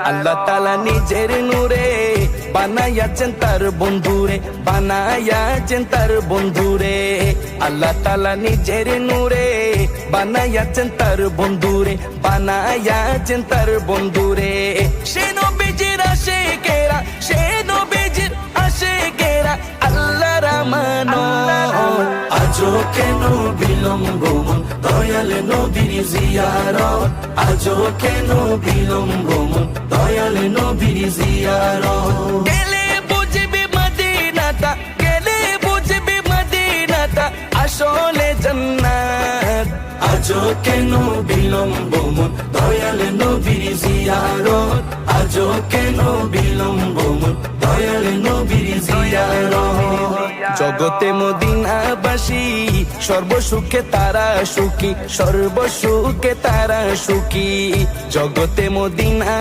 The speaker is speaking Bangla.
আল্লাহ তাআলা নিজের নূরে বানায়াছেন তার বন্ধুরে, বানায়াছেন তার বন্ধুরে। আল্লাহ তাআলা নিজের নূরে বানায়াছেন তার বন্ধুরে, বানায়াছেন তার বন্ধুরে। সে নবীজির আশিকেরা, সে নবীজির আশিকেরা আল্লাহর আমানত। আজও কেন বিলম্ব মন দয়াল নবীর জিয়ারত, আজও কেন বিলম্ব মন দয়াল নবীর জিয়ারত। গেলে বুঝবি মদিনাটা, গেলে বুঝবি মদিনাটা আসলে জান্নাত। আজও কেন বিলম্ব মন দয়াল নবীর জিয়ারত, আজও কেন বিলম্ব মন দয়াল নবীর জিয়ারত। জগতে মদিনাবাসী সর্বসুখে তারা সুখী, সর্বসুখে তারা সুখী। জগতে মদিনা